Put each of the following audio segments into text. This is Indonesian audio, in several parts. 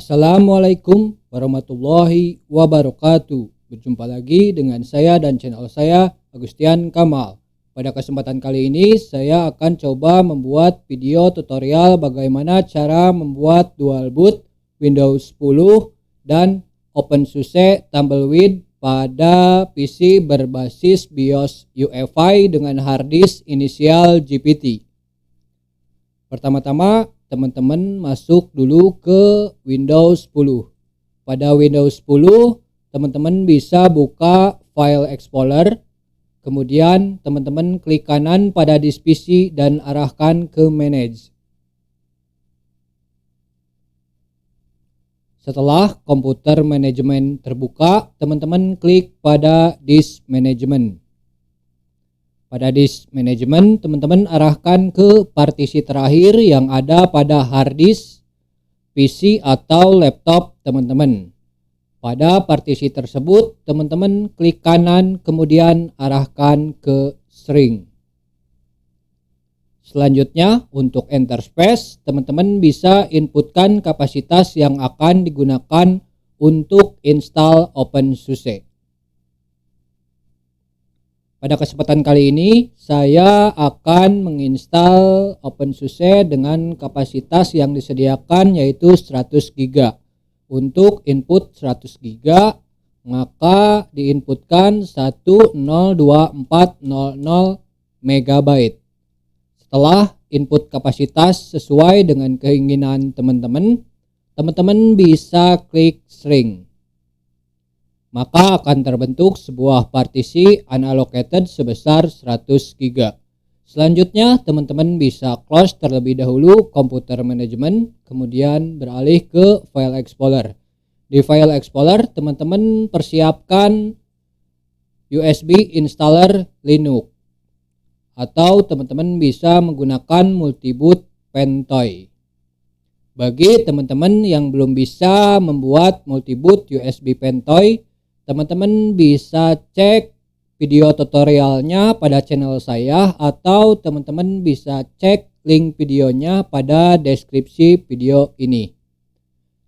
Assalamualaikum warahmatullahi wabarakatuh. Berjumpa lagi dengan saya dan channel saya, Agustian Kamal. Pada kesempatan kali ini saya akan coba membuat video tutorial bagaimana cara membuat dual boot Windows 10 dan OpenSUSE Tumbleweed pada PC berbasis BIOS UEFI dengan harddisk inisial GPT. Pertama-tama teman-teman masuk dulu ke Windows 10. Pada Windows 10 teman-teman bisa buka File Explorer. Kemudian teman-teman klik kanan pada disk PC dan arahkan ke Manage. Setelah komputer manajemen terbuka, teman-teman klik pada Disk Management. Pada Disk Management, teman-teman arahkan ke partisi terakhir yang ada pada hard disk, PC atau laptop teman-teman. Pada partisi tersebut, teman-teman klik kanan, kemudian arahkan ke Shrink. Selanjutnya, untuk enter space, teman-teman bisa inputkan kapasitas yang akan digunakan untuk install OpenSUSE. Pada kesempatan kali ini, saya akan menginstal OpenSUSE dengan kapasitas yang disediakan yaitu 100 GB. Untuk input 100 GB, maka diinputkan 102400 MB. Setelah input kapasitas sesuai dengan keinginan teman-teman, teman-teman bisa klik Shrink. Maka akan terbentuk sebuah partisi unallocated sebesar 100 GB. Selanjutnya teman-teman bisa close terlebih dahulu komputer manajemen, kemudian beralih ke File Explorer. Di File Explorer teman-teman persiapkan USB installer Linux, atau teman-teman bisa menggunakan multiboot Pentoy. Bagi teman-teman yang belum bisa membuat multiboot USB Pentoy, teman-teman bisa cek video tutorialnya pada channel saya, atau teman-teman bisa cek link videonya pada deskripsi video ini.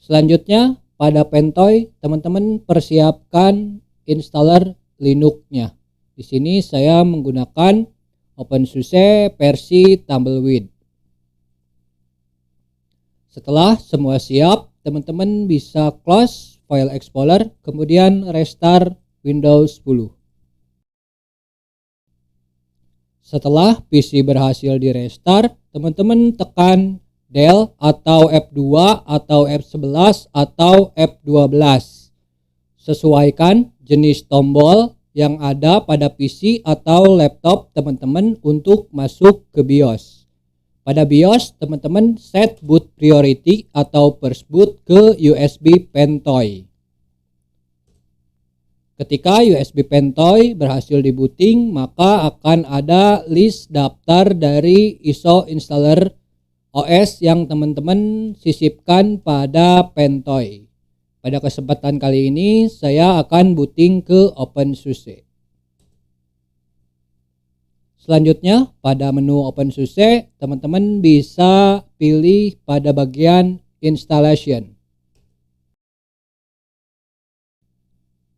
Selanjutnya pada Pentoy teman-teman persiapkan installer Linux-nya. Di sini saya menggunakan OpenSUSE versi Tumbleweed. Setelah semua siap, teman-teman bisa close File Explorer, kemudian restart Windows 10. Setelah PC berhasil di restart, teman-teman tekan Del atau F2 atau F11 atau F12. Sesuaikan jenis tombol yang ada pada PC atau laptop teman-teman untuk masuk ke BIOS. Pada BIOS, teman-teman set boot priority atau first boot ke USB Pentoy. Ketika USB Pentoy berhasil di-booting, maka akan ada list daftar dari ISO installer OS yang teman-teman sisipkan pada Pentoy. Pada kesempatan kali ini saya akan booting ke OpenSUSE. Selanjutnya pada menu OpenSUSE, teman-teman bisa pilih pada bagian Installation.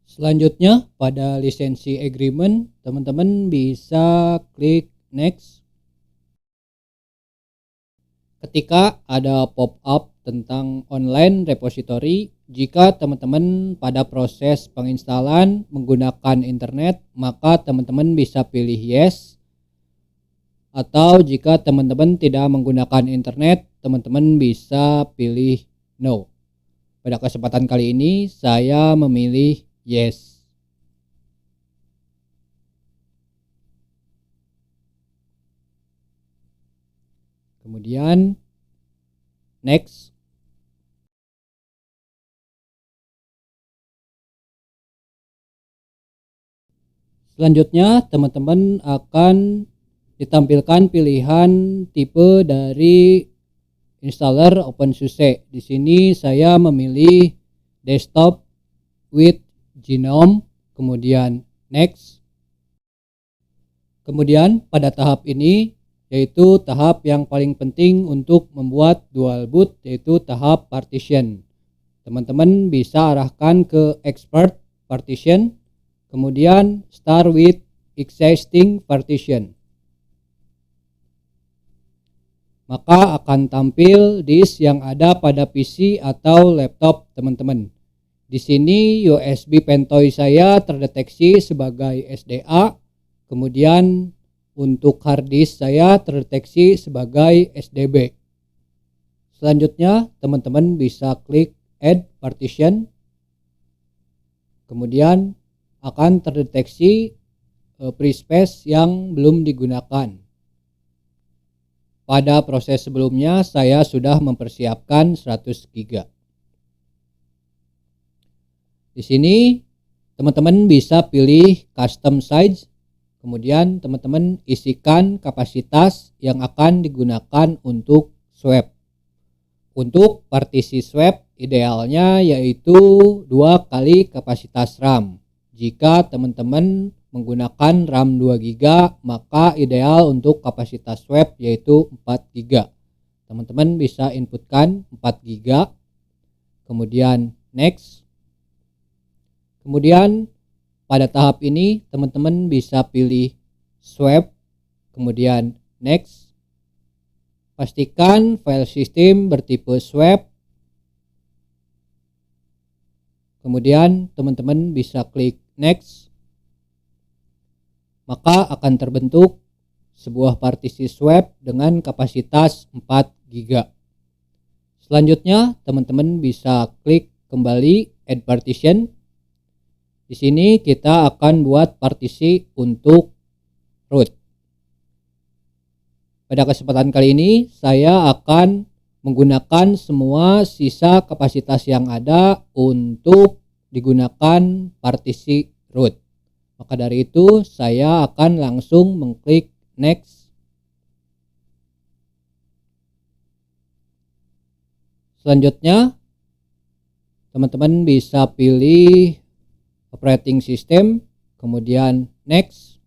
Selanjutnya pada lisensi agreement, teman-teman bisa klik next. Ketika ada pop-up tentang online repository, jika teman-teman pada proses penginstalan menggunakan internet, maka teman-teman bisa pilih yes. Atau jika teman-teman tidak menggunakan internet, teman-teman bisa pilih no. Pada kesempatan kali ini saya memilih yes. Kemudian next. Selanjutnya teman-teman akan ditampilkan pilihan tipe dari installer OpenSUSE. Di sini saya memilih desktop with Genome, kemudian next. Kemudian pada tahap ini yaitu tahap yang paling penting untuk membuat dual boot, yaitu tahap partition. teman-teman bisa arahkan ke expert partition, kemudian start with existing partition. Maka akan tampil disk yang ada pada PC atau laptop teman-teman. Di sini USB Pentoy saya terdeteksi sebagai SDA, kemudian untuk hard disk saya terdeteksi sebagai SDB. Selanjutnya teman-teman bisa klik add partition, kemudian akan terdeteksi free space yang belum digunakan. Pada proses sebelumnya saya sudah mempersiapkan 100 GB. Di sini teman-teman bisa pilih custom size, kemudian teman-teman isikan kapasitas yang akan digunakan untuk swap. Untuk partisi swap idealnya yaitu 2 kali kapasitas RAM. Jika teman-teman menggunakan RAM 2 GB, maka ideal untuk kapasitas swap yaitu 4 GB. Teman-teman bisa inputkan 4 GB, kemudian next. Kemudian pada tahap ini teman-teman bisa pilih swap, kemudian next. Pastikan file system bertipe swap. Kemudian teman-teman bisa klik next. Maka akan terbentuk sebuah partisi swap dengan kapasitas 4 GB. Selanjutnya teman-teman bisa klik kembali add partition. Di sini kita akan buat partisi untuk root. Pada kesempatan kali ini saya akan menggunakan semua sisa kapasitas yang ada untuk digunakan partisi root. Maka dari itu saya akan langsung mengklik next. Selanjutnya teman-teman bisa pilih operating system, kemudian next.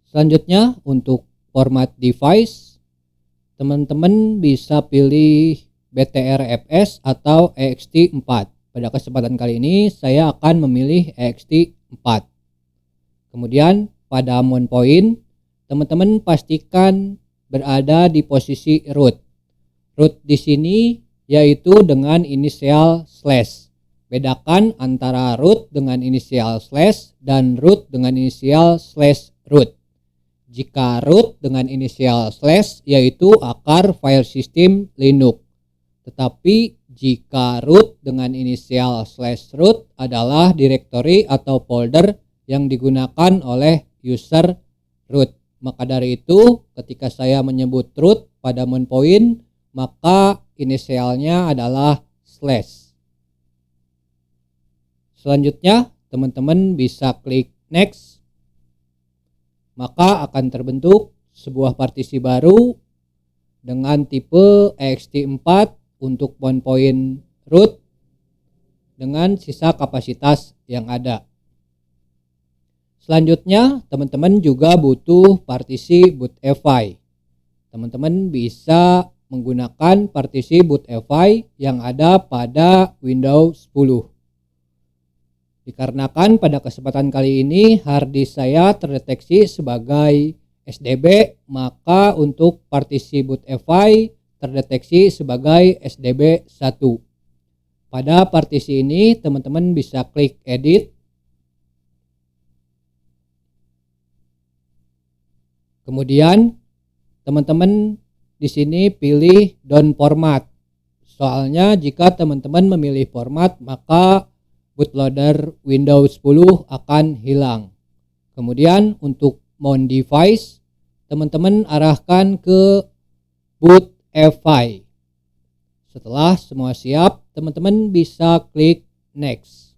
Selanjutnya untuk format device, teman-teman bisa pilih BTRFS atau ext4. Pada kesempatan kali ini saya akan memilih ext4. Kemudian pada mount point, teman-teman pastikan berada di posisi root. Root di sini yaitu dengan inisial slash. Bedakan antara root dengan inisial slash dan root dengan inisial slash root. Jika root dengan inisial slash yaitu akar file system Linux. Tetapi jika root dengan inisial slash root adalah direktori atau folder yang digunakan oleh user root. Maka dari itu ketika saya menyebut root pada mount point, maka inisialnya adalah slash. Selanjutnya teman-teman bisa klik next. Maka akan terbentuk sebuah partisi baru dengan tipe ext4 untuk mount point root dengan sisa kapasitas yang ada. Selanjutnya teman-teman juga butuh partisi bootfi. Teman-teman bisa menggunakan partisi bootfi yang ada pada Windows 10. Dikarenakan pada kesempatan kali ini hard disk saya terdeteksi sebagai SDB, maka untuk partisi bootfi terdeteksi sebagai SDB1. Pada partisi ini teman-teman bisa klik edit. Kemudian teman-teman di sini pilih down format. Soalnya jika teman-teman memilih format maka bootloader Windows 10 akan hilang. Kemudian untuk mount device teman-teman arahkan ke bootfi. Setelah semua siap, teman-teman bisa klik next.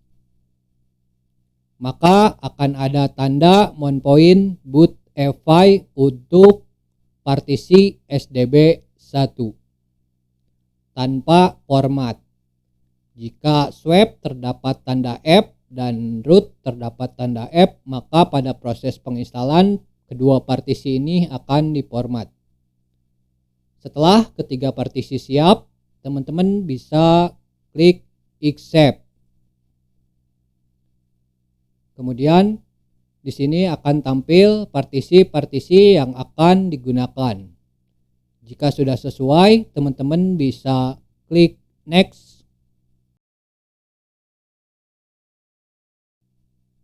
Maka akan ada tanda mount point bootfi untuk partisi SDB1 tanpa format. Jika swap terdapat tanda F dan root terdapat tanda F, maka pada proses penginstalan kedua partisi ini akan diformat. Setelah ketiga partisi siap, teman-teman bisa klik accept. Kemudian di sini akan tampil partisi-partisi yang akan digunakan. Jika sudah sesuai, teman-teman bisa klik next.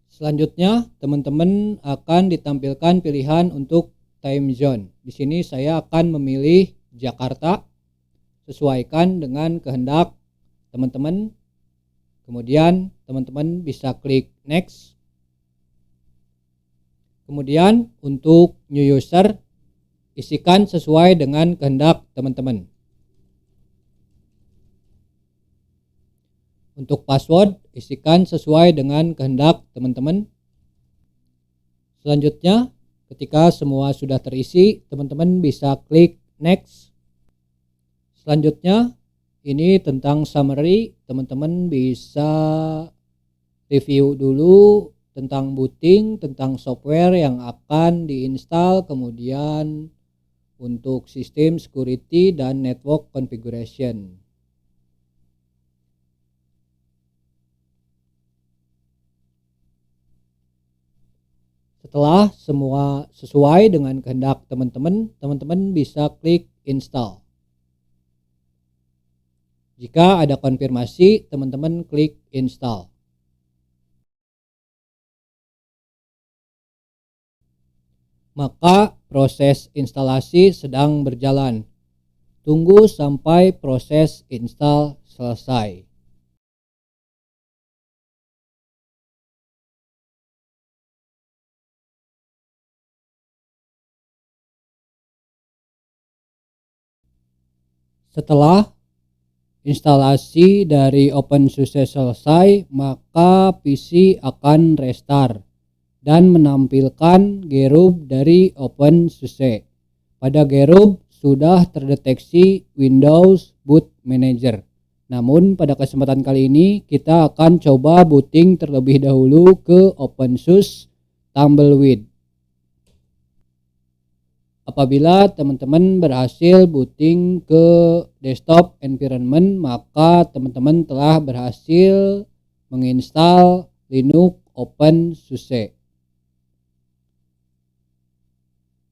Selanjutnya, teman-teman akan ditampilkan pilihan untuk time zone. Di sini saya akan memilih Jakarta, sesuaikan dengan kehendak teman-teman. Kemudian teman-teman bisa klik next. Kemudian untuk new user, isikan sesuai dengan kehendak teman-teman. Untuk password, isikan sesuai dengan kehendak teman-teman. Selanjutnya, ketika semua sudah terisi, teman-teman bisa klik next. Selanjutnya, ini tentang summary. Teman-teman bisa review dulu tentang booting, tentang software yang akan diinstal, kemudian untuk sistem security dan network configuration. Setelah semua sesuai dengan kehendak teman-teman, teman-teman bisa klik install. Jika ada konfirmasi, teman-teman klik install. Maka proses instalasi sedang berjalan. Tunggu sampai proses install selesai. Setelah instalasi dari OpenSUSE selesai, maka PC akan restart dan menampilkan group dari OpenSUSE. Pada group sudah terdeteksi Windows Boot Manager. Namun pada kesempatan kali ini kita akan coba booting terlebih dahulu ke OpenSUSE Tumbleweed. Apabila teman-teman berhasil booting ke desktop environment, maka teman-teman telah berhasil menginstal Linux OpenSUSE.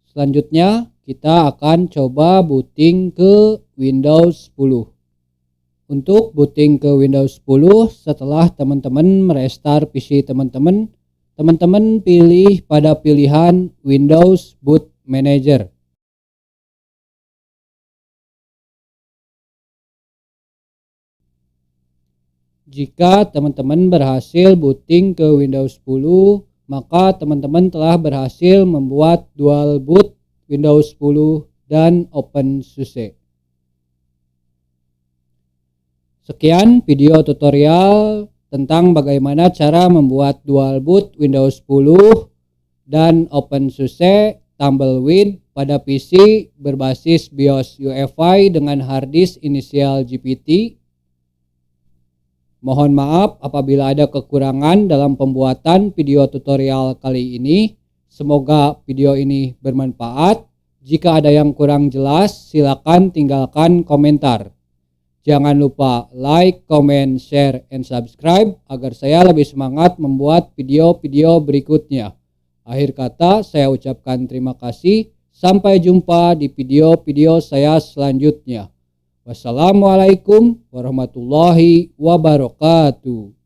Selanjutnya kita akan coba booting ke Windows 10. Untuk booting ke Windows 10, setelah teman-teman merestart PC teman-teman, teman-teman pilih pada pilihan Windows Boot Manager. Jika teman-teman berhasil booting ke Windows 10, maka teman-teman telah berhasil membuat dual boot Windows 10 dan OpenSUSE. Sekian video tutorial tentang bagaimana cara membuat dual boot Windows 10 dan OpenSUSE Tumbleweed pada PC berbasis BIOS UEFI dengan harddisk inisial GPT. Mohon maaf apabila ada kekurangan dalam pembuatan video tutorial kali ini. Semoga video ini bermanfaat. Jika ada yang kurang jelas, silakan tinggalkan komentar. Jangan lupa like, comment, share, and subscribe agar saya lebih semangat membuat video-video berikutnya. Akhir kata, saya ucapkan terima kasih. Sampai jumpa di video-video saya selanjutnya. Wassalamualaikum warahmatullahi wabarakatuh.